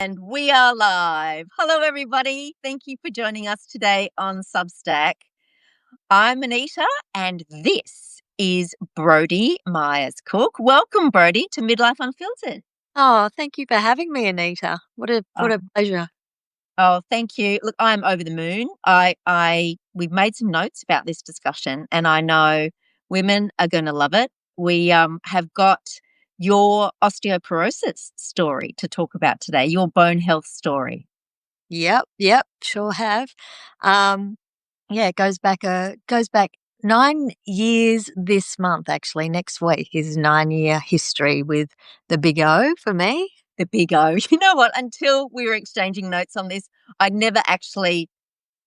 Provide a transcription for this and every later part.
And we are live. Hello, everybody. Thank you for joining us today on Substack. I'm Anita, and this is Brodee Myers-Cook. Welcome, Brodee, to Midlife Unfiltered. Oh, thank you for having me, Anita. What a Oh, pleasure. oh, thank you. Look, I'm over the moon. We've made some notes about this discussion, and I know women are going to love it. We have got your osteoporosis story to talk about today, your bone health story. Yep, sure have. Yeah, it goes back 9 years this month. Actually, next week is 9 year history with the big O for me. The big O. You know what? Until we were exchanging notes on this, I'd never actually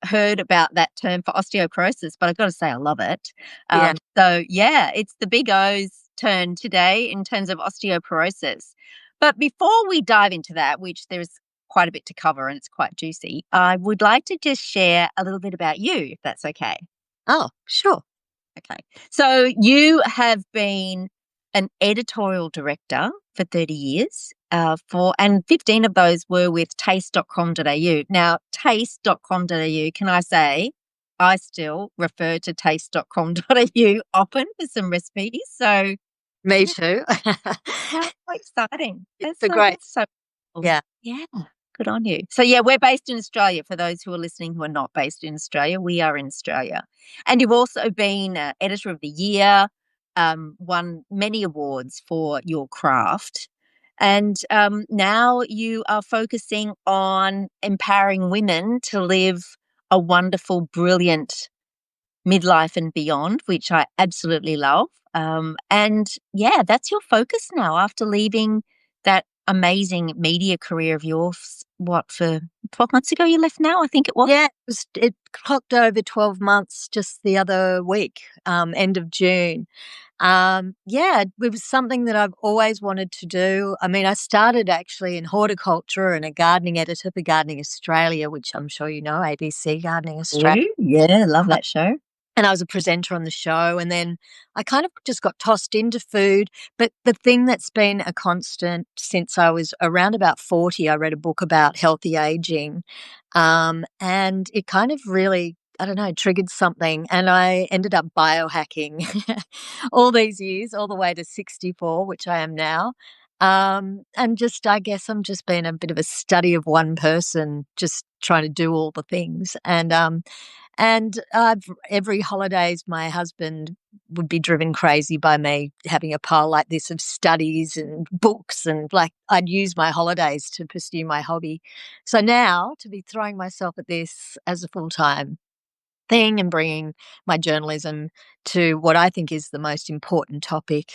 heard about that term for osteoporosis, but I've got to say I love it. Yeah. It's the big O's turn today in terms of osteoporosis. But before we dive into that, which there's quite a bit to cover and it's quite juicy, I would like to just share a little bit about you, if that's okay. Oh, sure. Okay. So you have been an editorial director for 30 years, and 15 of those were with taste.com.au. Now, taste.com.au, can I say, I still refer to taste.com.au often for some recipes. So Me yeah, too. how exciting. It's a great. That's so cool. Yeah. Yeah. Good on you. So, yeah, we're based in Australia. For those who are listening who are not based in Australia, we are in Australia. And you've also been Editor of the Year, won many awards for your craft. And now you are focusing on empowering women to live a wonderful, brilliant midlife and beyond, which I absolutely love. And yeah, that's your focus now after leaving that amazing media career of yours. What, for 12 months ago you left now, I think it was? Yeah, it clocked over 12 months just the other week, end of June. Yeah, it was something that I've always wanted to do. I mean, I started actually in horticulture and a gardening editor for Gardening Australia, which I'm sure you know, ABC Gardening Australia. Yeah, love that show. And I was a presenter on the show. And then I kind of just got tossed into food. But the thing that's been a constant since I was around about 40, I read a book about healthy aging. And it kind of really, I don't know, triggered something. And I ended up biohacking all these years, all the way to 64, which I am now. And just, I guess I'm just being a bit of a study of one person, just trying to do all the things. And every holidays, my husband would be driven crazy by me having a pile like this of studies and books, and like I'd use my holidays to pursue my hobby. So now to be throwing myself at this as a full-time thing and bringing my journalism to what I think is the most important topic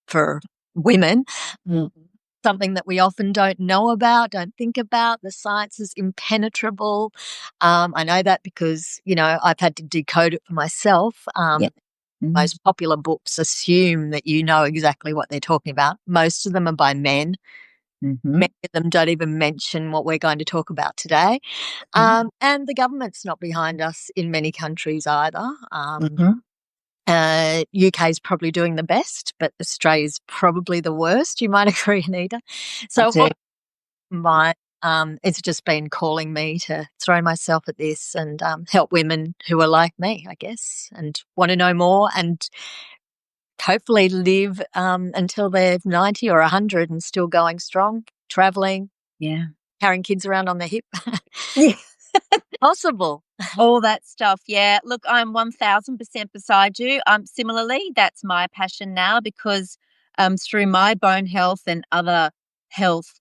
for women. Mm. Something that we often don't know about, don't think about. The science is impenetrable. I know that because, I've had to decode it for myself. Yeah. Mm-hmm. Most popular books assume that you know exactly what they're talking about. Most of them are by men. Mm-hmm. Many of them don't even mention what we're going to talk about today. And the government's not behind us in many countries either. UK is probably doing the best, but Australia's probably the worst. You might agree, Anita. So it's just been calling me to throw myself at this and help women who are like me, I guess, and want to know more and hopefully live until they're 90 or 100 and still going strong, traveling, carrying kids around on their hip. Yeah. Possible. All that stuff. Yeah. Look, I'm 1000% beside you. Similarly, that's my passion now because through my bone health and other health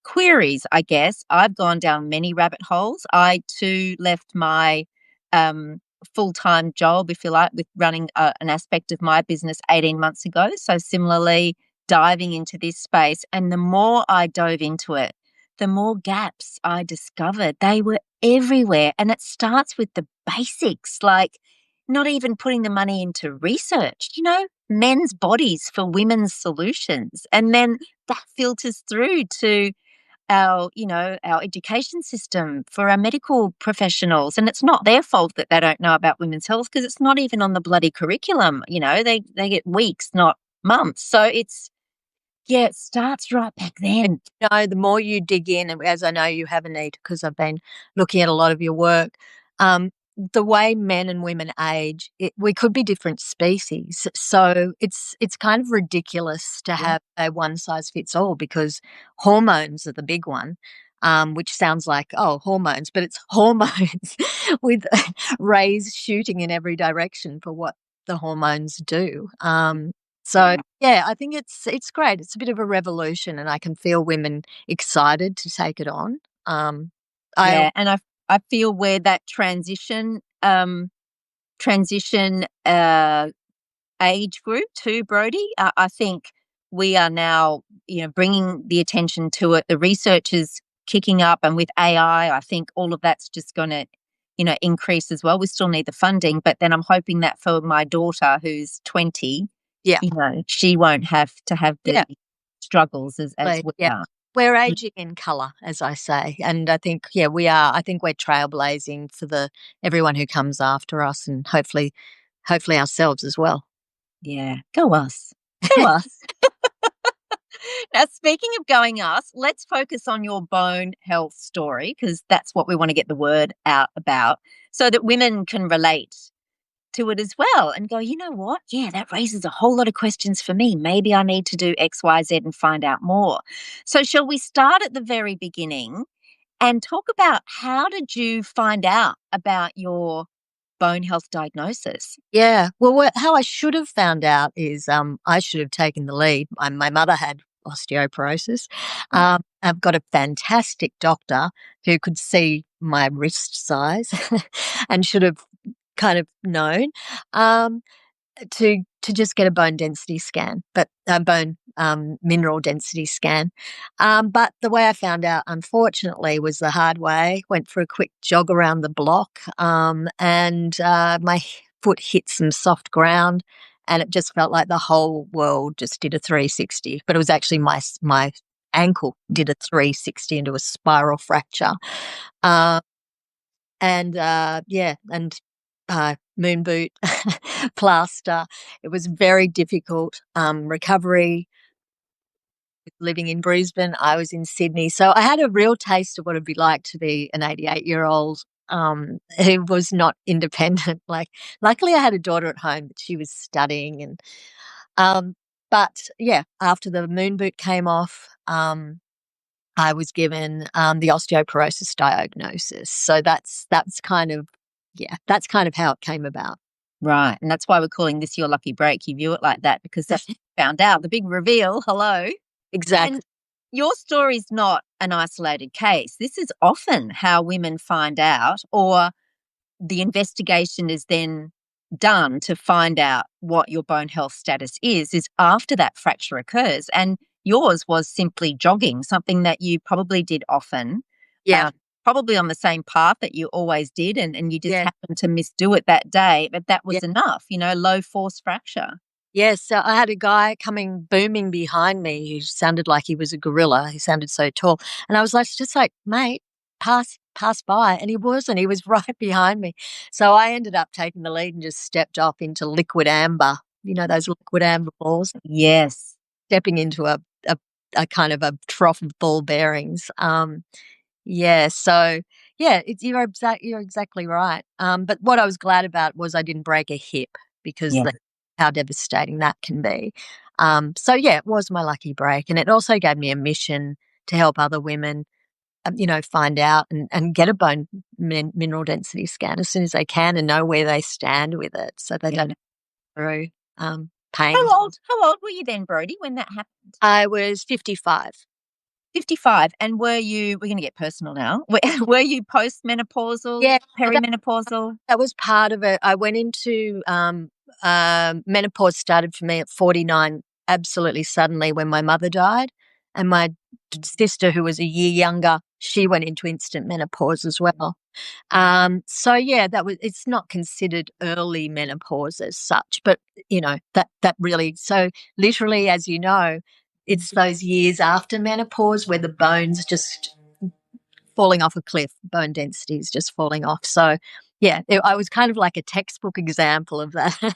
queries, I guess, I've gone down many rabbit holes. I too left my full-time job, if you like, with running an aspect of my business 18 months ago. So similarly, diving into this space. And the more I dove into it, the more gaps I discovered. They were everywhere. And it starts with the basics, like not even putting the money into research, men's bodies for women's solutions. And then that filters through to our education system for our medical professionals. And it's not their fault that they don't know about women's health because it's not even on the bloody curriculum. They get weeks, not months. So it's Yeah, it starts right back then. The more you dig in, and as I know you have, Anita, because I've been looking at a lot of your work, the way men and women age, we could be different species. So it's kind of ridiculous to Yeah. have a one size fits all, because hormones are the big one. Which sounds like, oh, hormones, but it's hormones with rays shooting in every direction for what the hormones do. So yeah, I think it's great. It's a bit of a revolution, and I can feel women excited to take it on. I Yeah, and I feel where that transition age group to Brodee, I think we are now, bringing the attention to it. The research is kicking up, and with AI, I think all of that's just going to, increase as well. We still need the funding, but then I'm hoping that for my daughter who's 20, Yeah, she won't have to have the yeah, struggles as we yeah. are. We're aging in color, as I say, and I think we are. I think we're trailblazing for the everyone who comes after us, and hopefully ourselves as well. Yeah, go us. Go us. Now, speaking of going us, let's focus on your bone health story because that's what we want to get the word out about so that women can relate to it as well and go, you know what? Yeah, that raises a whole lot of questions for me. Maybe I need to do X, Y, Z and find out more. So, shall we start at the very beginning and talk about how did you find out about your bone health diagnosis? Yeah. Well, how I should have found out is I should have taken the lead. My mother had osteoporosis. I've got a fantastic doctor who could see my wrist size and should have kind of known. To just get a bone density scan, but bone mineral density scan. But the way I found out, unfortunately, was the hard way. Went for a quick jog around the block, and my foot hit some soft ground, and it just felt like the whole world just did a 360. But it was actually my ankle did a 360 into a spiral fracture. Um, and yeah, and moon boot, plaster. It was very difficult. Recovery, living in Brisbane, I was in Sydney, so I had a real taste of what it'd be like to be an 88-year-old who was not independent. Like, luckily, I had a daughter at home, but she was studying, and but yeah, after the moon boot came off, I was given the osteoporosis diagnosis. So that's kind of that's kind of how it came about. Right. And that's why we're calling this your lucky break. You view it like that because that's what you found out, the big reveal. Hello. Exactly. And your story's not an isolated case. This is often how women find out, or the investigation is then done to find out what your bone health status is after that fracture occurs. And yours was simply jogging, something that you probably did often, Yeah. um, probably on the same path that you always did, and you just Yeah. happened to misdo it that day, but that Yeah. was enough, low force fracture. Yes, so I had a guy coming booming behind me who sounded like he was a gorilla. He sounded so tall, and I was like, just like, mate, pass by, and he wasn't. He was right behind me, so I ended up taking the lead and just stepped off into liquid amber. You know those liquid amber balls, Yes. stepping into a, a kind of a trough of ball bearings. Yeah, so yeah, you're exactly right. But what I was glad about was I didn't break a hip, because Yeah. how devastating that can be. So yeah, it was my lucky break, and it also gave me a mission to help other women, find out and get a bone mineral density scan as soon as they can and know where they stand with it, so they Yeah. don't go through pain. How old were you then, Brody, when that happened? I was 55. 55. And we're going to get personal now. Were you postmenopausal, Yeah, perimenopausal? that was part of it. I went into menopause started for me at 49 absolutely suddenly when my mother died, and my sister, who was a year younger, she went into instant menopause as well. So yeah, it's not considered early menopause as such, but that really, so literally, as you know, it's those years after menopause where the bones just falling off a cliff, bone density is just falling off. So yeah, I was kind of like a textbook example of that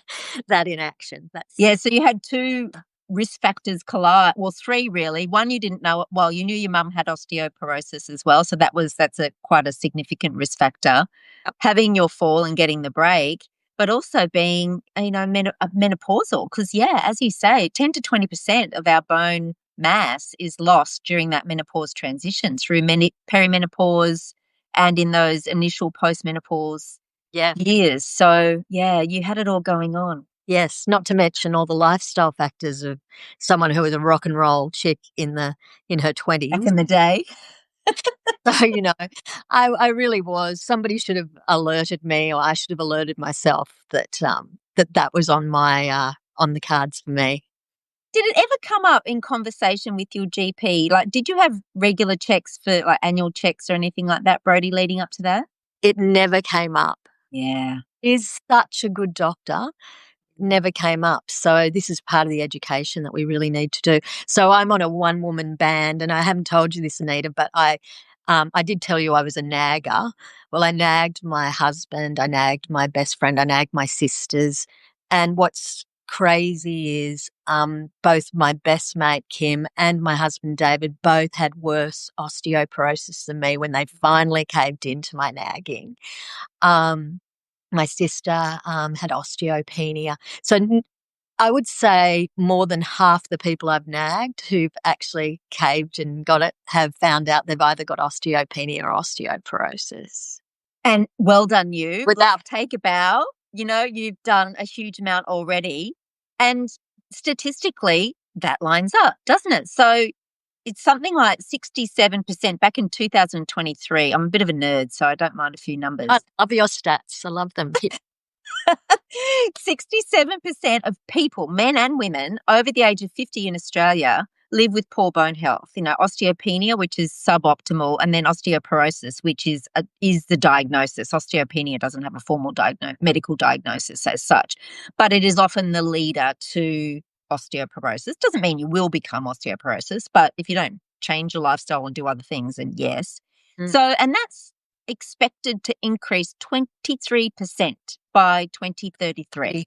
that in action. That's Yeah, so you had two risk factors collide. Well, three really. One, you didn't know. Well, you knew your mum had osteoporosis as well, so that's a quite a significant risk factor. Yep. Having your fall and getting the break, but also being menopausal. Because yeah, as you say, 10 to 20% of our bone mass is lost during that menopause transition through perimenopause and in those initial postmenopause Yeah. years. So yeah, you had it all going on. Yes, not to mention all the lifestyle factors of someone who was a rock and roll chick in her Back 20s. in the day. So, I really was. Somebody should have alerted me, or I should have alerted myself that was on the cards for me. Did it ever come up in conversation with your GP? Like, did you have regular checks for like annual checks or anything like that, Brodee, leading up to that? It never came up. Yeah. Is such a good doctor. Never came up. So this is part of the education that we really need to do. So I'm on a one-woman band, and I haven't told you this, Anita, but I did tell you I was a nagger. Well, I nagged my husband, I nagged my best friend, I nagged my sisters. And what's crazy is both my best mate, Kim, and my husband, David, both had worse osteoporosis than me when they finally caved into my nagging. Um, my sister had osteopenia. So I would say more than half the people I've nagged who've actually caved and got it have found out they've either got osteopenia or osteoporosis. And well done, you. Without, Take a bow. You've done a huge amount already. And statistically, that lines up, doesn't it? So it's something like 67% back in 2023. I'm a bit of a nerd, so I don't mind a few numbers. I love your stats. I love them. 67% of people, men and women, over the age of 50 in Australia live with poor bone health. Osteopenia, which is suboptimal, and then osteoporosis, which is the diagnosis. Osteopenia doesn't have a formal medical diagnosis as such, but it is often the leader to osteoporosis. Doesn't mean you will become osteoporosis, but if you don't change your lifestyle and do other things, then yes. Mm. So, and that's expected to increase 23% by 2033.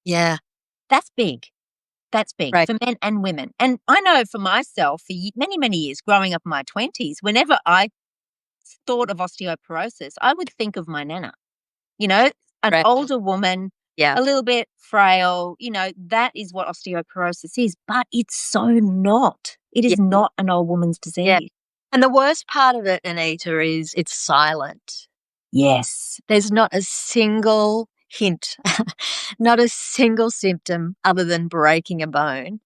Yeah. That's big. That's big Right. for men and women. And I know for myself, for many, many years growing up in my 20s, whenever I thought of osteoporosis, I would think of my nana, an Right. older woman, Yeah. a little bit frail, that is what osteoporosis is. But it's so not. It Yeah. is not an old woman's Yeah. disease. And the worst part of it, Anita, is it's silent. Yes. There's not a single hint, not a single symptom other than breaking a bone.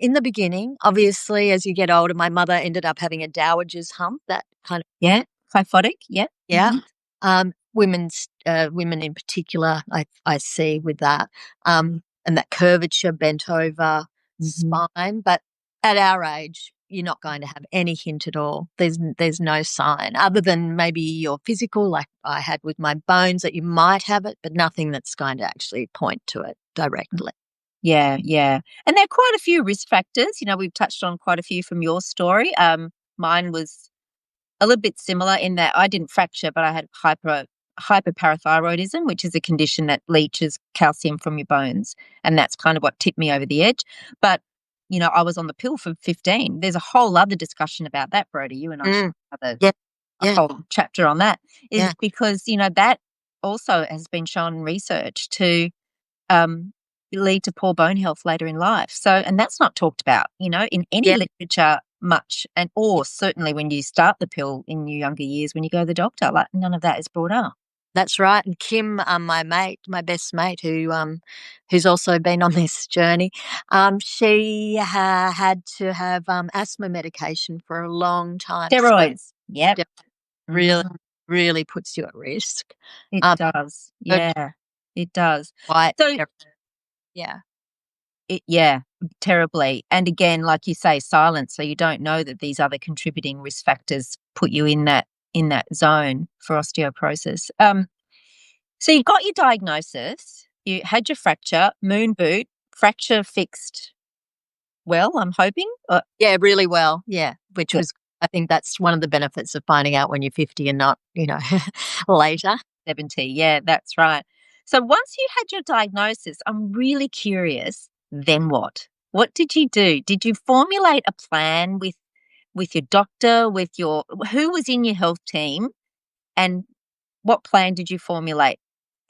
In the beginning, obviously, as you get older, my mother ended up having a dowager's hump, that kind of, Yeah. Kyphotic. Yeah. yeah. Women in particular, I see with that, and that curvature, bent over spine. But at our age, you're not going to have any hint at all. There's no sign other than maybe your physical, like I had with my bones, that you might have it, but nothing that's going to actually point to it directly. Yeah, yeah. And there are quite a few risk factors. We've touched on quite a few from your story. Mine was a little bit similar in that I didn't fracture, but I had hyperparathyroidism, which is a condition that leaches calcium from your bones. And that's kind of what tipped me over the edge. But, I was on the pill for 15. There's a whole other discussion about that, Brodee. You and I should have Yeah. a whole chapter on that, is Yeah. because, that also has been shown in research to um, lead to poor bone health later in life. So, and that's not talked about, in any Yeah. literature much, or certainly when you start the pill in your younger years, when you go to the doctor, like none of that is brought up. That's right. And Kim, my best mate, who's also been on this journey, she had to have asthma medication for a long time. Steroids. Yep. So really, Mhm. really puts you at risk. It Um, does. but Yeah, it does. quite, So, yeah, yeah, terribly. And again, like you say, silence. So you don't know that these other contributing risk factors put you in that zone for osteoporosis. So you got your diagnosis, you had your fracture, moon boot, fracture fixed well, I'm hoping. yeah, really well, yeah. Which Good. was, I think that's one of the benefits of finding out when you're 50 and not, later. 70. Yeah, that's right. So once you had your diagnosis, I'm really curious, then what? What did you do? Did you formulate a plan with your doctor, with your who was in your health team, and what plan did you formulate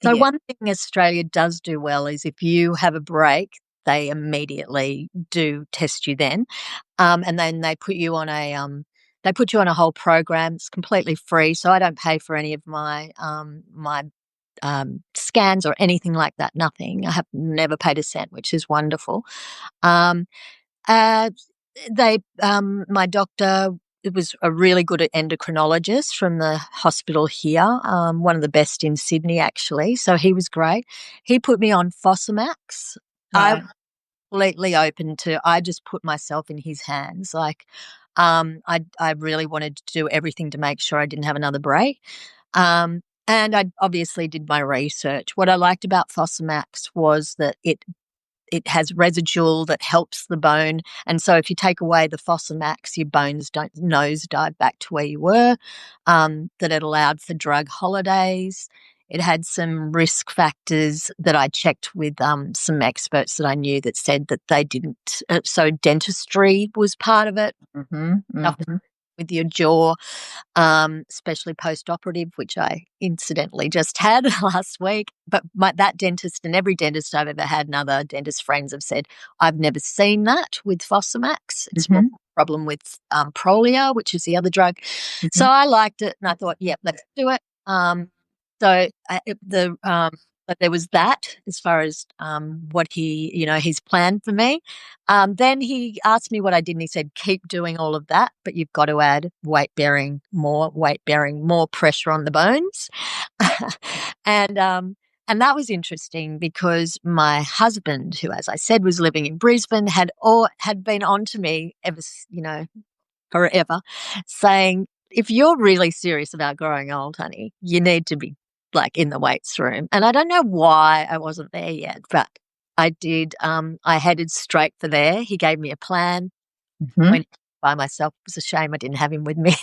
for So you? one thing Australia does do well is if you have a break, they immediately do test you then, and then they put you on a whole program. It's completely free, so I don't pay for any of my scans or anything like that. Nothing. I have never paid a cent, which is wonderful. Um, uh, my doctor, it was a really good endocrinologist from the hospital here, one of the best in Sydney, actually. So he was great. He put me on Fosamax. I was Right. completely open to, I just put myself in his hands. Like, I really wanted to do everything to make sure I didn't have another break. And I obviously did my research. What I liked about Fosamax was that it has residual that helps the bone. And so if you take away the Fosamax, your bones don't nosedive back to where you were, that it allowed for drug holidays. It had some risk factors that I checked with some experts that I knew that said that they didn't. So dentistry was part of it, Mhm. stuff Mhm. with your jaw, especially post-operative, which I incidentally just had last week. But that dentist and every dentist I've ever had and other dentist friends have said, I've never seen that with Fosamax. It's more Mhm. a problem with Prolia, which is the other drug. So Mhm. I liked it and I thought, yeah, let's do it. So but there was that as far as what his plan for me. Then he asked me what I did, and he said, "Keep doing all of that, but you've got to add weight bearing, more pressure on the bones." and that was interesting because my husband, who, as I said, was living in Brisbane, had been on to me forever, saying, if you're really serious about growing old, honey, you need to be like in the weights room. And I don't know why I wasn't there yet, but I did. I headed straight for there. He gave me a plan. Mhm. Went by myself. It was a shame I didn't have him with me.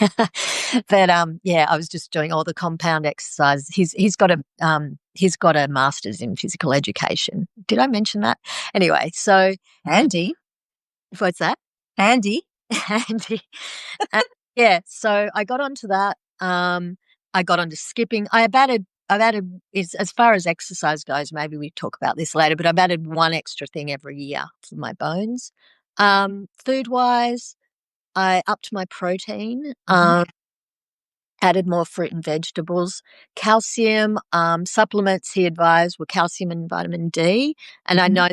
But yeah, I was just doing all the compound exercises. He's got a master's in physical education. Did I mention that? Anyway, so Handy. what's that? Handy. Handy. Uh, yeah, so I got onto that. I got onto skipping. I've added as far as exercise goes, maybe we talk about this later, but I've added one extra thing every year for my bones. Food wise, I upped my protein. Mhm. Added more fruit and vegetables. Calcium supplements he advised were calcium and vitamin D. And I Mhm. know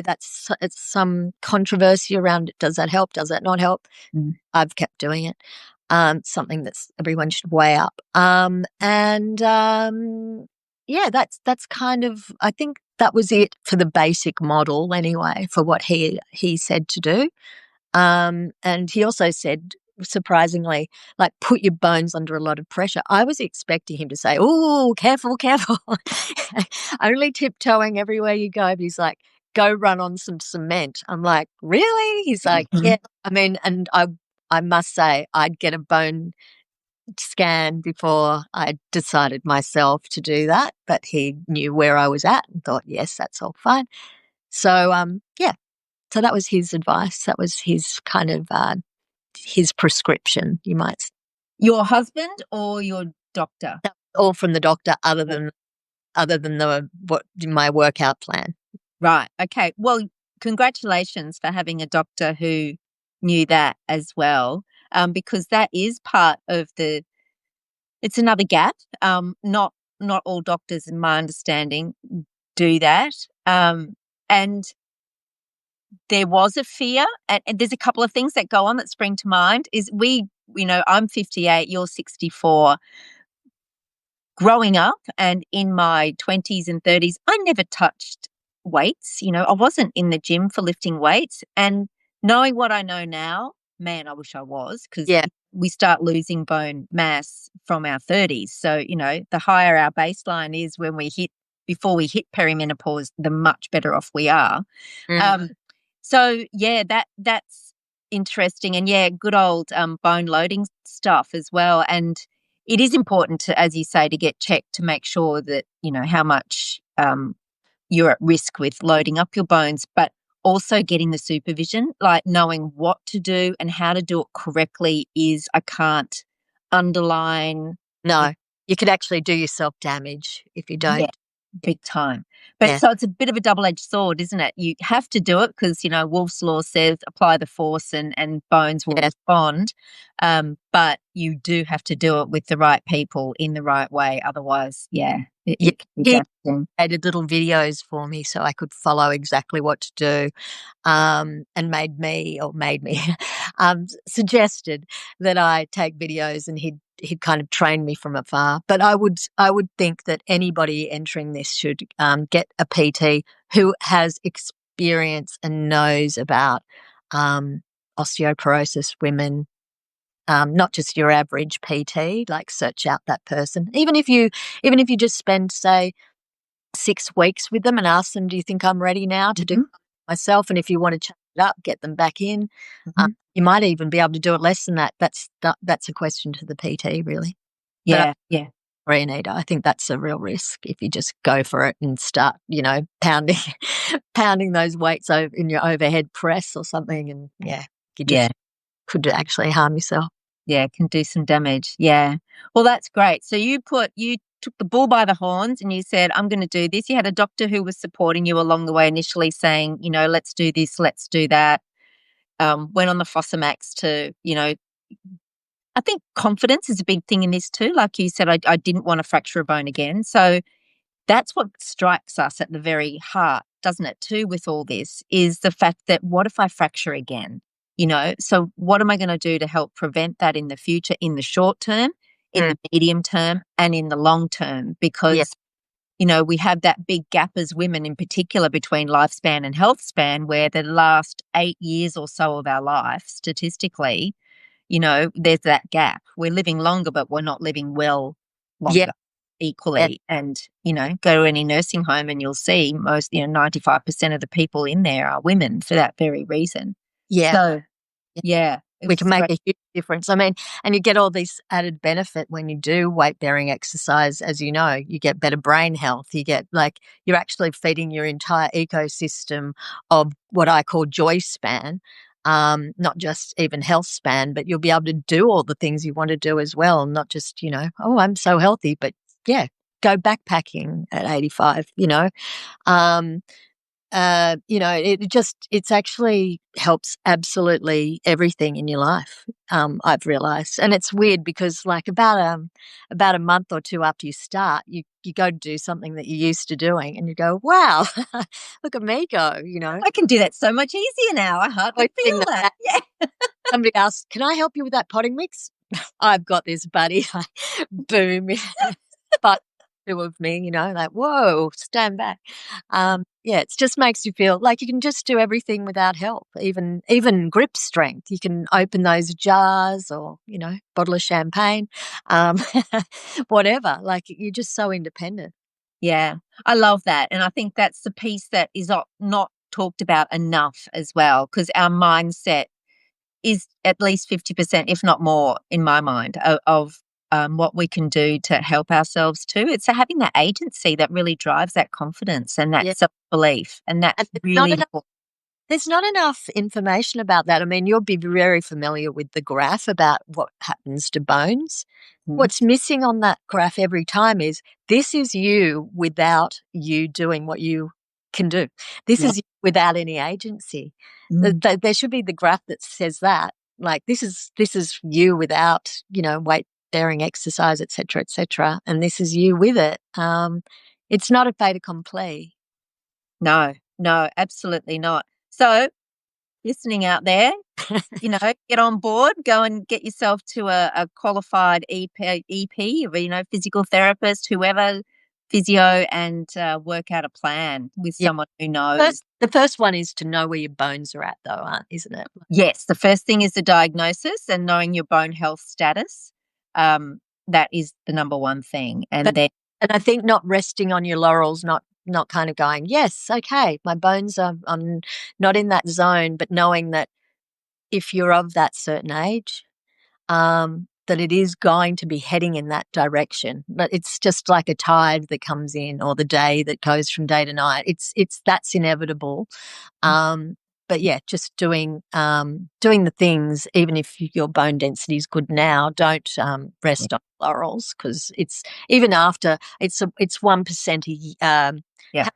it's some controversy around it. Does that help? Does that not help? Mm. I've kept doing it. Something that's everyone should weigh up. Yeah, that's kind of, I think that was it for the basic model anyway, for what he said to do. And he also said, surprisingly, like, put your bones under a lot of pressure. I was expecting him to say, "Oh, careful, careful," only tiptoeing everywhere you go. But he's like, "Go run on some cement." I'm like, "Really?" He's like, Mhm. "Yeah." I mean, and I must say, I'd get a bone scan before I decided myself to do that, but he knew where I was at and thought, yes, that's all fine. So, yeah, so that was his advice. That was his kind of his prescription, you might say. Your husband or your doctor? All from the doctor, other than the what my workout plan. Right. Okay. Well, congratulations for having a doctor who knew that as well, because that is part of the. It's another gap. Not all doctors, in my understanding, do that. And there was a fear, and there's a couple of things that go on that spring to mind. Is I'm 58, you're 64. Growing up and in my 20s and 30s, I never touched weights. I wasn't in the gym for lifting weights. And knowing what I know now, man, I wish I was, because Yeah. we start losing bone mass from our 30s. So, the higher our baseline is before we hit perimenopause, the much better off we are. Mm. Um, so yeah, that's interesting, and yeah, good old bone loading stuff as well. And it is important to, as you say, to get checked to make sure that how much you're at risk with loading up your bones. But also getting the supervision, like knowing what to do and how to do it correctly is I can't underline. No, you could actually do yourself damage if you Yeah, don't. big time. But Yeah, so it's a bit of a double-edged sword, isn't it? You have to do it because, Wolff's Law says apply the force and bones will yeah. respond. But you do have to do it with the right people in the right way. Otherwise, yeah, Yeah, it can be he damaging. created little videos for me so I could follow exactly what to do, and made me suggested that I take videos, and he'd kind of train me from afar. But I would think that anybody entering this should get a PT who has experience and knows about um, osteoporosis women, not just your average PT. Like, search out that person, even if you just spend, say, 6 weeks with them and ask them, "Do you think I'm ready now to do Mhm, myself?" And if you want to change it up, get them back in. mhm. You might even be able to do it less than that. That's a question to the PT, really. But I Yeah, yeah, agree, Anita. I think that's a real risk if you just go for it and start, pounding pounding those weights in your overhead press or something, and yeah, you yeah. just could actually harm yourself. Yeah, can do some damage. Yeah. Well, that's great. So you took the bull by the horns and you said, I'm going to do this. You had a doctor who was supporting you along the way initially saying, let's do this, let's do that. Went on the Fosamax to, I think confidence is a big thing in this too. Like you said, I didn't want to fracture a bone again. So that's what strikes us at the very heart, doesn't it, too, with all this, is the fact that what if I fracture again? So what am I going to do to help prevent that in the future, in the short term, in Mm, the medium term, and in the long term? yeah, Because, we have that big gap as women in particular between lifespan and health span, where the last 8 years or so of our life, statistically, there's that gap. We're living longer, but we're not living well yeah, longer yeah, equally. And, go to any nursing home and you'll see most, 95% of the people in there are women for that very reason. yeah. So, yeah, it We can was make great. a huge difference. I mean, and you get all this added benefit when you do weight bearing exercise. As you know, you get better brain health. You get, like, you're actually feeding your entire ecosystem of what I call joy span, not just even health span, but you'll be able to do all the things you want to do as well. Not just, oh, I'm so healthy, but yeah, go backpacking at 85. Um, it's actually helps absolutely everything in your life. I've realized, and it's weird because, like, about a month or two after you start, you go to do something that you're used to doing, and you go, "Wow, look at me go!" I can do that so much easier now. I hardly Always feel think that. that Yeah. somebody asks, "Can I help you with that potting mix?" I've got this, buddy. Like, boom, but two of me, like, whoa, stand back. Yeah, it just makes you feel like you can just do everything without help, even grip strength. You can open those jars, or, bottle of champagne, um, whatever. Like, you're just so independent. Yeah, I love that. And I think that's the piece that is not talked about enough as well, because our mindset is at least 50%, if not more, in my mind, of what we can do to help ourselves too. It's having that agency that really drives that confidence and that Yeah, self belief. And and that's it's not really enough. important. There's not enough information about that. I mean, you'll be very familiar with the graph about what happens to bones. Mhm. What's missing on that graph every time is, this is you without you doing what you can do. This Yeah. is you without any agency. Mm. There should be the graph that says that, like, this is you without, weight bearing exercise, etc., etc., and this is you with it. It's not a fait accompli. No, no, absolutely not. So, listening out there, get on board, go and get yourself to a qualified EP, or, physical therapist, whoever, physio, and work out a plan with Yeah. someone who knows. The first one is to know where your bones are at, though, isn't it? Yes, the first thing is the diagnosis and knowing your bone health status. That is the number one thing. But And then, and I think not resting on your laurels, not kind of going, yes, okay, my bones are, I'm not in that zone, but knowing that if you're of that certain age, that it is going to be heading in that direction. But it's just like a tide that comes in, or the day that goes from day to night. It's that's inevitable. Um, but yeah, just doing the things, even if your bone density is good now, don't Yeah. rest on laurels, because it's even after it's 1% a Yeah.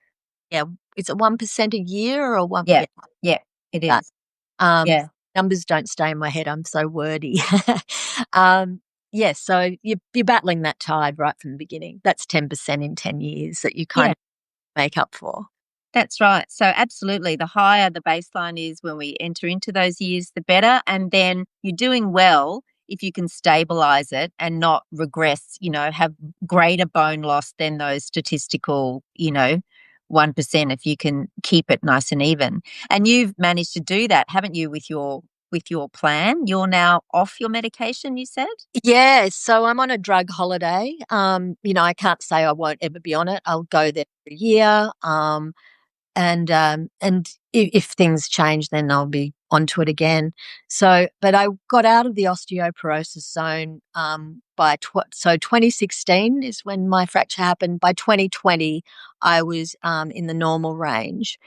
yeah, it's a 1% a year or one, Yeah. yeah, Yeah. It that. is. Um, Yeah. numbers don't stay in my head. I'm so wordy. um, yeah, so you're battling that tide right from the beginning. That's 10% in 10 years that you kind Yeah. of make up for. That's right. So, absolutely, the higher the baseline is when we enter into those years, the better. And then you're doing well if you can stabilize it and not regress, have greater bone loss than those statistical, 1%, if you can keep it nice and even. And you've managed to do that, haven't you, with your plan? You're now off your medication, you said? Yeah, so I'm on a drug holiday. I can't say I won't ever be on it. I'll go there for a year. And if things change, then I'll be onto it again. So, but I got out of the osteoporosis zone so 2016 is when my fracture happened. By 2020, I was in the normal range,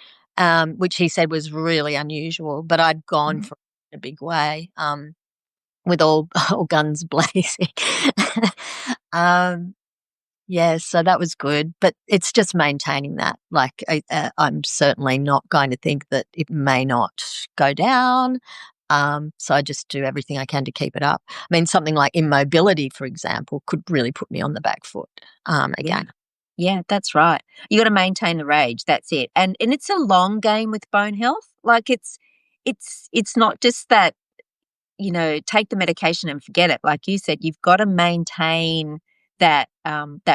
which he said was really unusual. But I'd gone Mhm. for it in a big way, with all all guns blazing. um, yeah, so that was good, but it's just maintaining that. Like, I'm certainly not going to think that it may not go down. So I just do everything I can to keep it up. I mean, something like immobility, for example, could really put me on the back foot Yeah. again. Yeah, that's right. You got to maintain the rage. That's it. And it's a long game with bone health. Like it's not just that, take the medication and forget it. Like you said, you've got to maintain that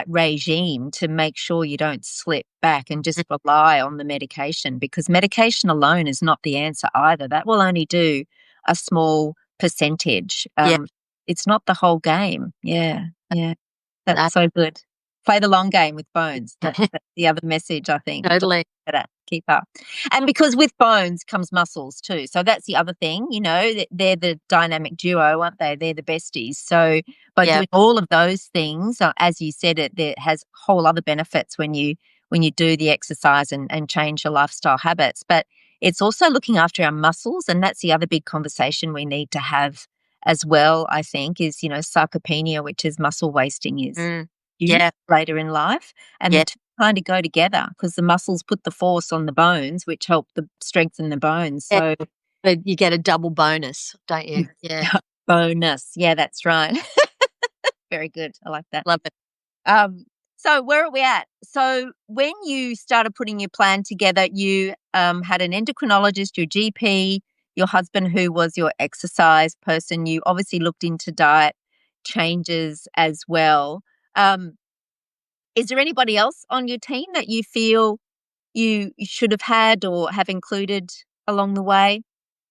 regime to make sure you don't slip back and just rely on the medication, because medication alone is not the answer either. That will only do a small percentage. Yeah, It's not the whole game. Yeah. Yeah. That's that, so good. Play the long game with bones. That's the other message, I think. Just totally. better keep up. And because with bones comes muscles too. So that's the other thing, they're the dynamic duo, aren't they? They're the besties. So by Yeah. doing all of those things, as you said, there has whole other benefits when you do the exercise and change your lifestyle habits. But it's also looking after our muscles, and that's the other big conversation we need to have as well, I think, is, sarcopenia, which is muscle wasting, is Mm, huge yeah. later in life. And the Yeah. two kind of go together because the muscles put the force on the bones, which help strengthen the bones. Yeah. So, But you get a double bonus, don't you? Yeah. bonus. Yeah, that's right. Very good. I like that. Love it. Um, so where are we at? So when you started putting your plan together, you had an endocrinologist, your GP, your husband who was your exercise person. You obviously looked into diet changes as well. Um, is there anybody else on your team that you feel you should have had or have included along the way?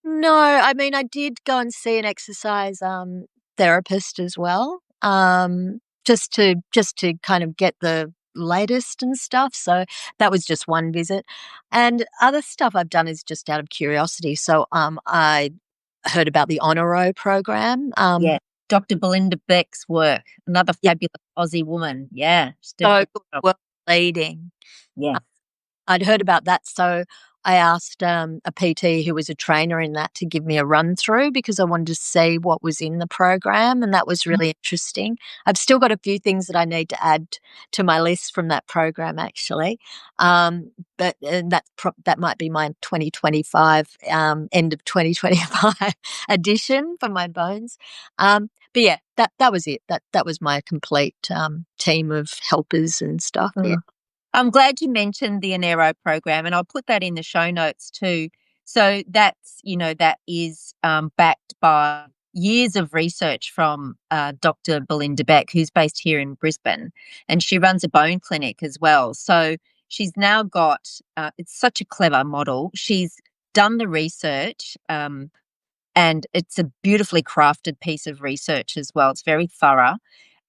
No, I mean, I did go and see an exercise therapist as well, just to kind of get the latest and stuff. So that was just one visit, and other stuff I've done is just out of curiosity. So I heard about the Honoro program. Yeah. Dr. Belinda Beck's work, another Yeah, fabulous Aussie woman. Yeah, she's doing a so great good, job. worth leading. Yeah. I'd heard about that, so I asked a PT who was a trainer in that to give me a run through, because I wanted to see what was in the program, and that was really interesting. I've still got a few things that I need to add to my list from that program, actually, but that might be my 2025 end of 2025 addition for my bones. But yeah, that was it. That was my complete team of helpers and stuff. Yeah. Mm. I'm glad you mentioned the Anero program, and I'll put that in the show notes too. So that is backed by years of research from Dr. Belinda Beck, who's based here in Brisbane, and she runs a bone clinic as well. So she's now got, it's such a clever model. She's done the research, and it's a beautifully crafted piece of research as well. It's very thorough.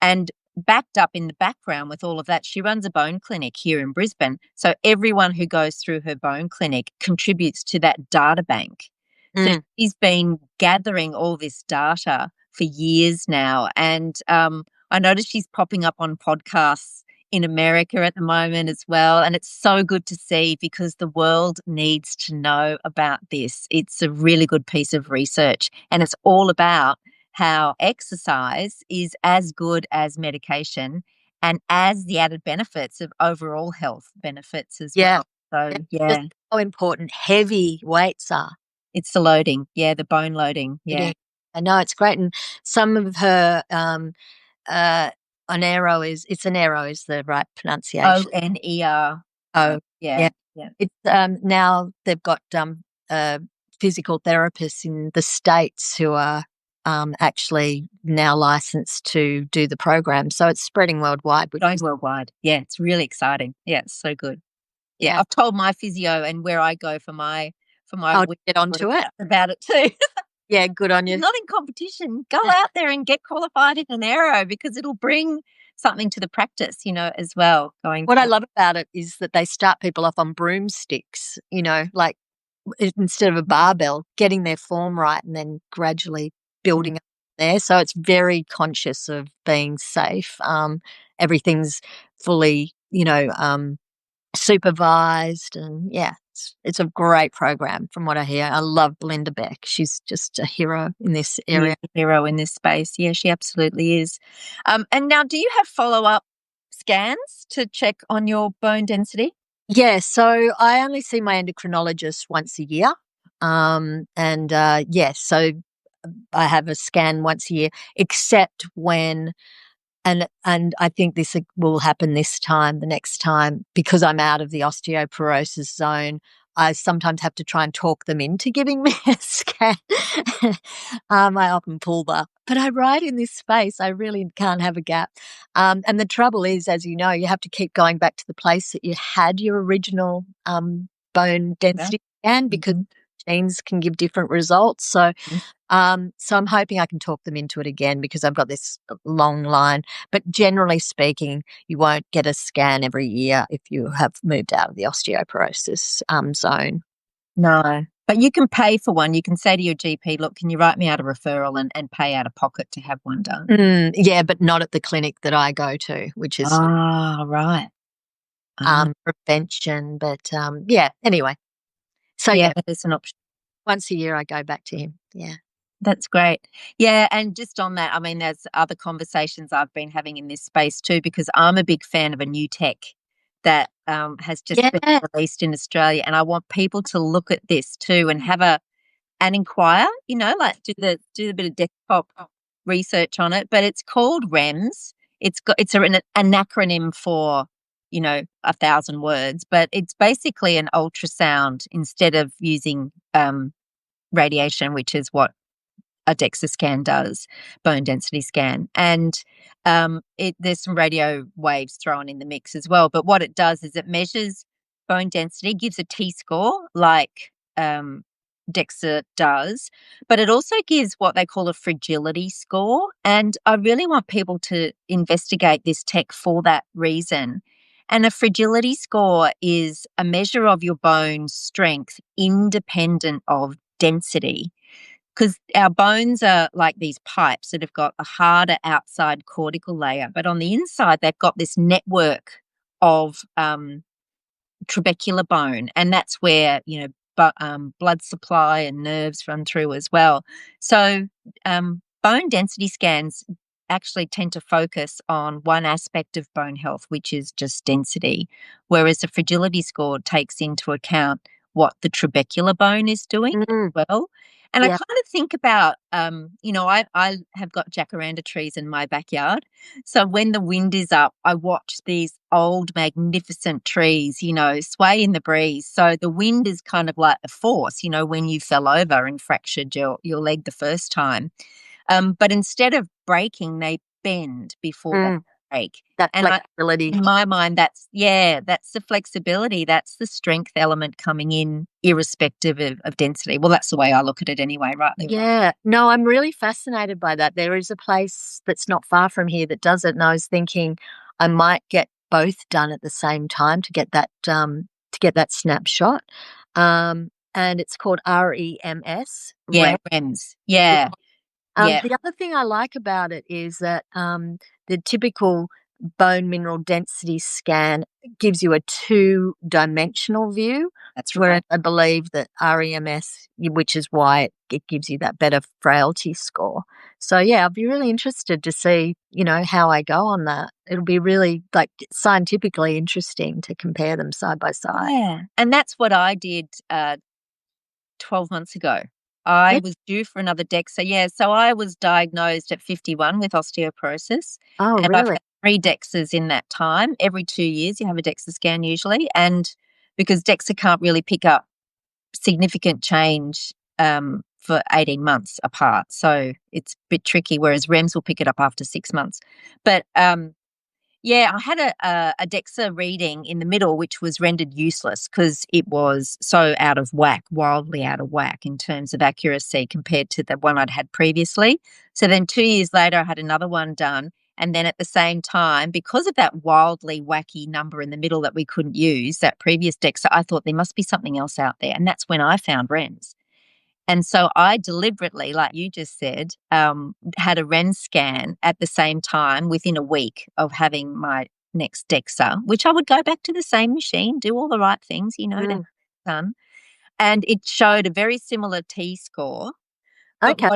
And backed up in the background with all of that, she runs a bone clinic here in Brisbane. So everyone who goes through her bone clinic contributes to that data bank. So Mm, she's been gathering all this data for years now. And I noticed she's popping up on podcasts in America at the moment as well. And it's so good to see because the world needs to know about this. It's a really good piece of research, and it's all about how exercise is as good as medication and as the added benefits of overall health benefits as Yeah. well. So, Just yeah, how important heavy weights are. it's the loading. Yeah, the bone loading. Yeah. I know, it's great. And some of her uh it's Onero is the right pronunciation. ONER. Oh, Yeah. yeah. Yeah. It's now they've got physical therapists in the States who are actually now licensed to do the program. So it's spreading worldwide, which Going is, worldwide. Yeah, it's really exciting. Yeah, it's so good. Yeah, yeah. I've told my physio and where I go for my I'll week get onto it. about it too. Yeah, good on You're you. not in competition. Go out there and get qualified in an aero because it'll bring something to the practice, as well going What I forward. love about it is that they start people off on broomsticks, like instead of a barbell, getting their form right and then gradually Mm. building up there. So it's very conscious of being safe. Everything's fully, supervised, and yeah, it's a great program from what I hear. I love Belinda Beck. She's just a hero in this She is area. a hero in this space. Yeah, she absolutely is. And now, do you have follow-up scans to check on your bone density? Yeah, so I only see my endocrinologist once a year. And yeah, so I have a scan once a year, except when and I think this will happen the next time, because I'm out of the osteoporosis zone. I sometimes have to try and talk them into giving me a scan. I often pull but I write in this space. I really can't have a gap. And the trouble is, as you know, you have to keep going back to the place that you had your original bone Yeah. density scan, because Mhm. genes can give different results. So Mm. so I'm hoping I can talk them into it again, because I've got this long line. But generally speaking, you won't get a scan every year if you have moved out of the osteoporosis zone. No, but you can pay for one. You can say to your GP, look, can you write me out a referral and pay out of pocket to have one done? Yeah, but not at the clinic that I go to, which is Ah, right. Ah, prevention. But yeah, anyway. So yeah, yeah, that is an option. once a year I go back to him. Yeah. That's great. Yeah, and just on that, I mean, there's other conversations I've been having in this space too, because I'm a big fan of a new tech that has just been Yeah. released in Australia, and I want people to look at this too and have a and inquire. Like do a bit of desktop research on it. But it's called REMS. An acronym for 1,000 words, but it's basically an ultrasound instead of using radiation, which is what a DEXA scan does, bone density scan. And there's some radio waves thrown in the mix as well. But what it does is it measures bone density, gives a T score like DEXA does, but it also gives what they call a fragility score. And I really want people to investigate this tech for that reason. And a fragility score is a measure of your bone strength independent of density, because our bones are like these pipes that have got a harder outside cortical layer, but on the inside, they've got this network of trabecular bone, and that's where blood supply and nerves run through as well. So bone density scans actually tend to focus on one aspect of bone health, which is just density, whereas the fragility score takes into account what the trabecular bone is doing Mm, as well. And I yeah. kind of think about, I have got jacaranda trees in my backyard. So when the wind is up, I watch these old, magnificent trees, sway in the breeze. So the wind is kind of like a force, when you fell over and fractured your leg the first time. But instead of breaking, they bend before they Mm, break. that And flexibility. in my mind, that's the flexibility, that's the strength element coming in, irrespective of density. Well, that's the way I look at it anyway, rightly. Yeah. No, I'm really fascinated by that. There is a place that's not far from here that does it, and I was thinking I might get both done at the same time to get that snapshot. And it's called REMS. Yeah, REMS. Yeah. Yeah, The other thing I like about it is that the typical bone mineral density scan gives you a two-dimensional view, that's whereas right. I believe that REMS, which is why it gives you that better frailty score. So, yeah, I'd be really interested to see, how I go on that. It'll be really, like, scientifically interesting to compare them side by side. Yeah, and that's what I did 12 months ago. Yeah. I was due for another DEXA. Yeah, so I was diagnosed at 51 with osteoporosis, Oh, and I've really? had 3 DEXAs in that time. Every 2 years, you have a DEXA scan usually, and because DEXA can't really pick up significant change, for 18 months apart, so it's a bit tricky, whereas REMS will pick it up after 6 months. But, yeah, I had a DEXA reading in the middle, which was rendered useless because it was so out of whack, wildly out of whack in terms of accuracy compared to the one I'd had previously. So then 2 years later, I had another one done, and then at the same time, because of that wildly wacky number in the middle that we couldn't use, that previous DEXA, I thought there must be something else out there, and that's when I found REMS. And so I deliberately, like you just said, had a REN scan at the same time within a week of having my next DEXA, which I would go back to the same machine, do all the right things, to have Mm, it done. And it showed a very similar T score, but okay,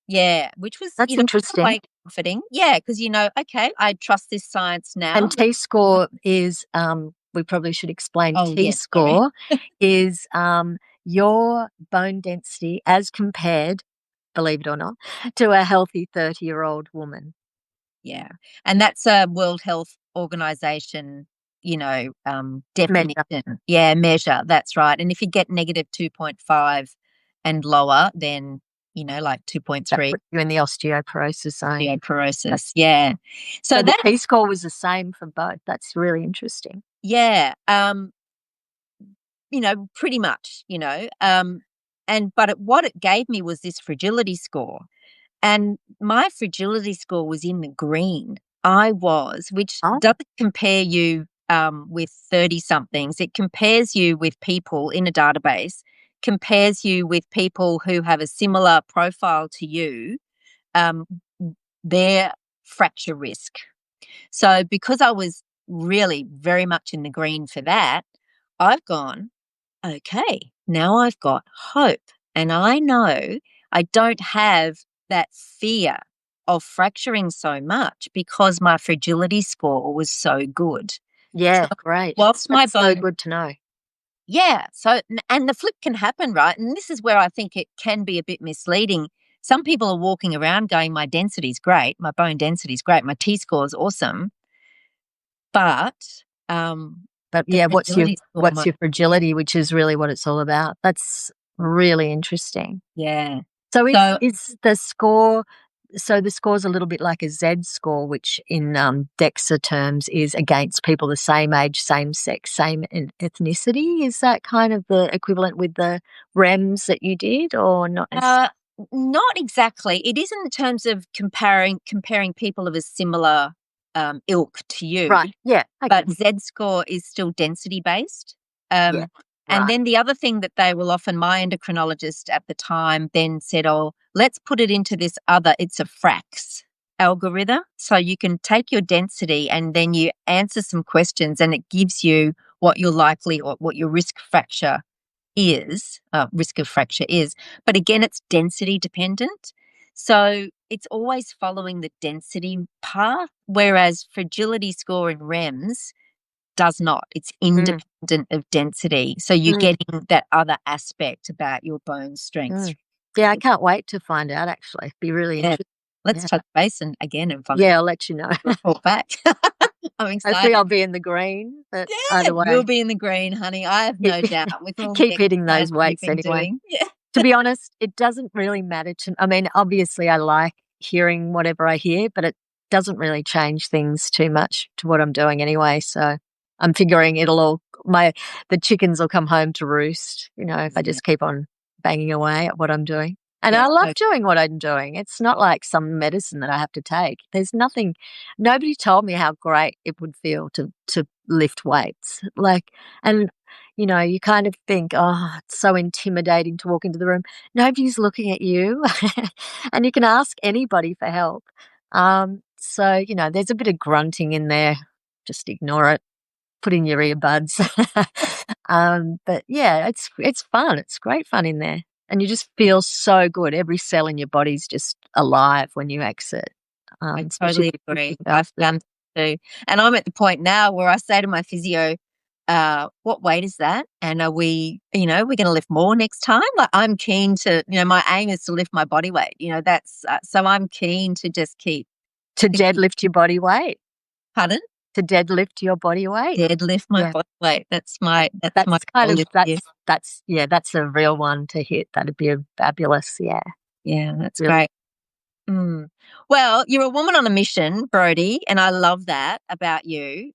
yeah, which was, that's quite interesting. comforting. Yeah, because, okay, I trust this science now. And T-score is, we probably should explain, Oh, yes, sorry. T-score is your bone density as compared, believe it or not, to a healthy 30-year-old woman. Yeah, and that's a World Health Organization, Measure. definition. Yeah, measure, that's right, and if you get negative 2.5 and lower, then, like That 2.3, puts you in the osteoporosis zone. Okay. osteoporosis, yeah. So So the that's T-score was the same for both. That's really interesting. yeah, pretty much, what it gave me was this fragility score. And my fragility score was in the green. Which Oh, doesn't compare you with 30 somethings. It compares you with people in a database, compares you with people who have a similar profile to you, um, their fracture risk. So because I was really very much in the green for that, I've gone, okay, now I've got hope. And I know I don't have that fear of fracturing so much because my fragility score was so good. So yeah, great. whilst my That's so bone, good to know. yeah, and the flip can happen, right? And this is where I think it can be a bit misleading. Some people are walking around going, my density's great, my bone density's great, my T score is awesome, but But the yeah, fragility score what's might, your fragility, which is really what it's all about. That's really interesting. yeah. So So is the score, so the score's a little bit like a Z score, which in DEXA terms is against people the same age, same sex, same ethnicity. Is that kind of the equivalent with the REMS that you did, or not? Uh, not exactly. It is in terms of comparing people of a similar ilk to you, Right. Yeah. Okay. but Z score is still density based. Yeah. And Right. then the other thing that they will often, my endocrinologist at the time then said, "Oh, let's put it into this other. It's a FRAX algorithm, so you can take your density and then you answer some questions, and it gives you what your likely or what your risk of fracture is. But again, it's density dependent. So it's always following the density path, whereas fragility score in REMS does not. It's Mm, independent of density. So you're mm, getting that other aspect about your bone strength. mm. Yeah, I can't wait to find out. Actually, be really Yeah. interesting. Let's Yeah. touch base and again and find Yeah, I'll let you know. report back. I'm Hopefully, excited. I'll be in the green. But Yeah, either you'll way, be in the green, honey. I have keep no doubt with all the keep hitting exercise those you've weights been anyway. doing. Yeah. To be honest, it doesn't really matter to, I mean, obviously I like hearing whatever I hear, but it doesn't really change things too much to what I'm doing anyway. So I'm figuring the chickens will come home to roost, if I Yeah. just keep on banging away at what I'm doing. And Yeah. I love doing what I'm doing. It's not like some medicine that I have to take. Nobody told me how great it would feel to lift weights. And You kind of think, oh, it's so intimidating to walk into the room. Nobody's looking at you, and you can ask anybody for help. So, there's a bit of grunting in there. Just ignore it. Put in your earbuds. But yeah, it's fun. It's great fun in there, and you just feel so good. Every cell in your body's just alive when you exit. I Especially totally agree. I've found too. And I'm at the point now where I say to my physio, what weight is that? And are we're going to lift more next time? Like I'm keen to, my aim is to lift my body weight. That's so I'm keen to just keep to to keep, deadlift your body weight. pardon, To deadlift your body weight. deadlift my Yeah. body weight. That's my That's kind goal of this year. that's a real one to hit. That'd be a fabulous, yeah. Yeah, that's Really. great. Mm. Well, you're a woman on a mission, Brodee, and I love that about you.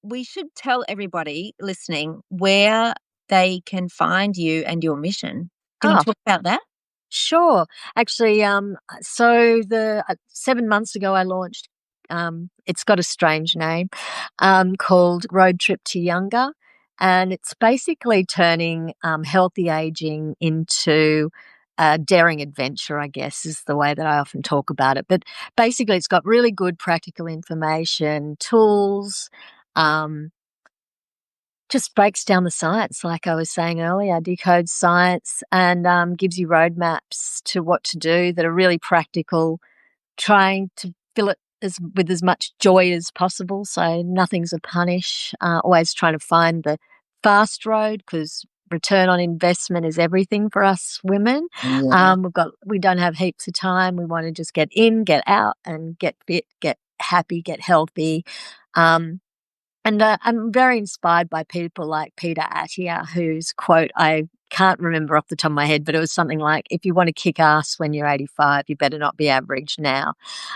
We should tell everybody listening where they can find you and your mission. Do you want Oh, to talk about that? sure. Actually, so the 7 months ago I launched, it's got a strange name, called Road Trip to Younger, and it's basically turning, healthy aging into a daring adventure, I guess, is the way that I often talk about it. But basically, it's got really good practical information, tools, um, just breaks down the science, like I was saying earlier, decodes science and gives you roadmaps to what to do that are really practical, trying to fill it with as much joy as possible. So nothing's a punish. Always trying to find the fast road because return on investment is everything for us women. Yeah. We don't have heaps of time. We want to just get in, get out, and get fit, get happy, get healthy. Um, and I'm very inspired by people like Peter Attia, whose quote I can't remember off the top of my head, but it was something like, if you want to kick ass when you're 85, you better not be average now.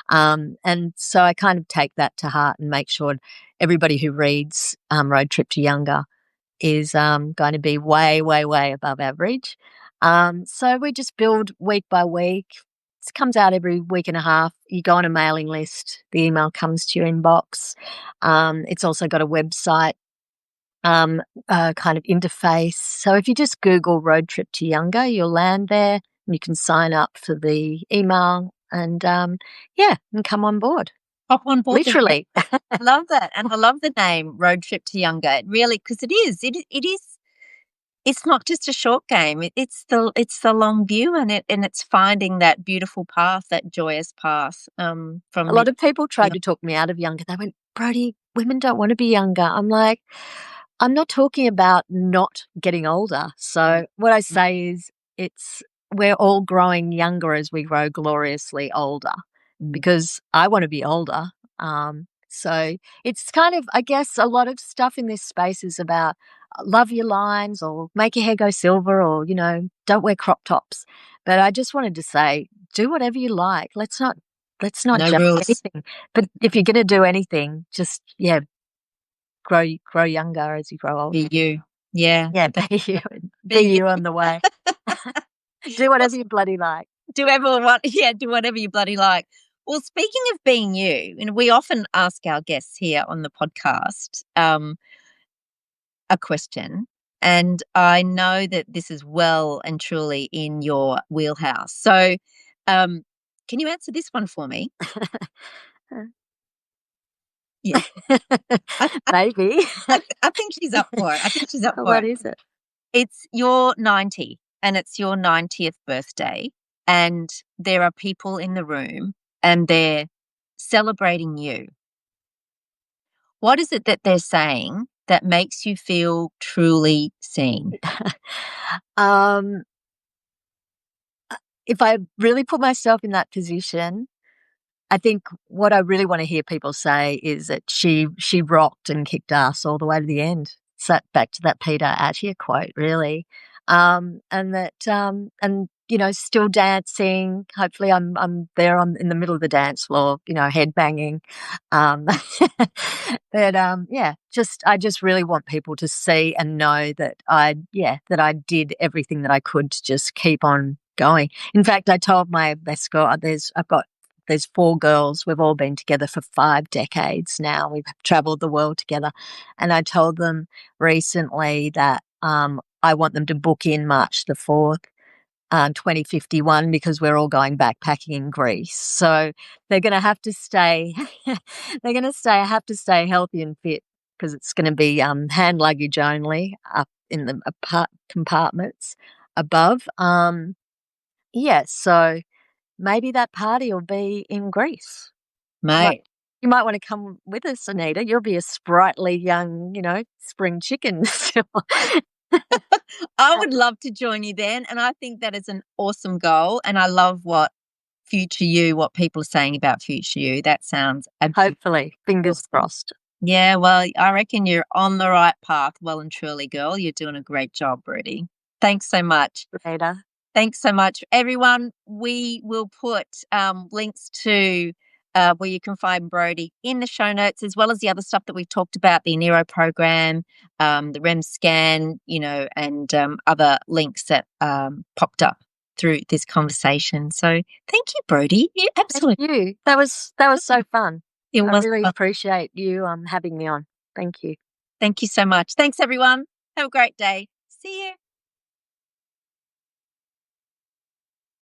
And so I kind of take that to heart and make sure everybody who reads Road Trip to Younger is going to be way, way, way above average. So we just build week by week. It comes out every week and a half. You go on a mailing list, the email comes to your inbox. It's also got a website kind of interface. So if you just Google Road Trip to Younger, you'll land there and you can sign up for the email and and come on board. Hop on board the Literally. I love that. And I love the name Road Trip to Younger. It really, because it's not just a short game. It's the long view, and it's finding that beautiful path, that joyous path A from lot of people yeah. tried to talk me out of younger. They went, Brodie, women don't want to be younger. I'm like, I'm not talking about not getting older. So what I say is we're all growing younger as we grow gloriously older Mm. because I want to be older. So it's kind of, I guess, a lot of stuff in this space is about love your lines or make your hair go silver or, don't wear crop tops. But I just wanted to say, do whatever you like. Let's not No judge rules. anything. But if you're going to do anything, just, grow younger as you grow older. Be you. Yeah. Yeah, be you. Be Be you on the way. Do you. whatever you bloody like. Do whatever you bloody like. Well, speaking of being you, we often ask our guests here on the podcast a question, and I know that this is well and truly in your wheelhouse. So, can you answer this one for me? Yeah, I, I, Maybe. I think she's up for it. I think she's up for What it. is it? It's your 90 and it's your 90th birthday, and there are people in the room and they're celebrating you. What is it that they're saying that makes you feel truly seen? Um, if I really put myself in that position, I think what I really want to hear people say is that she rocked and kicked ass all the way to the end. So back to that Peter Attia quote, really, and that and still dancing. Hopefully, I'm there on in the middle of the dance floor, head banging. Um, but I just really want people to see and know that I did everything that I could to just keep on going. In fact, I told my best girl, I've got there's 4 girls. We've all been together for 5 decades now. We've traveled the world together. And I told them recently that I want them to book in March the 4th, 2051, because we're all going backpacking in Greece. So they're going to have to stay, have to stay healthy and fit, because it's going to be hand luggage only up in the compartments above. Yeah, so maybe that party will be in Greece. Mate. You might want to come with us, Anita. You'll be a sprightly young, spring chicken. I would love to join you then. And I think that is an awesome goal. And I love what people are saying about future you. That sounds absolutely Hopefully, fingers awesome. crossed. Yeah, well, I reckon you're on the right path. Well and truly, girl. You're doing a great job, Brodee. Thanks so much. Anita. Thanks so much, everyone. We will put links to where you can find Brodee in the show notes, as well as the other stuff that we've talked about, the Neuro program, the REM scan, and other links that popped up through this conversation. So thank you, Brodee. You absolutely. Thank you. That was so fun. It I was really fun. appreciate you having me on. Thank you. Thank you so much. Thanks, everyone. Have a great day. See you.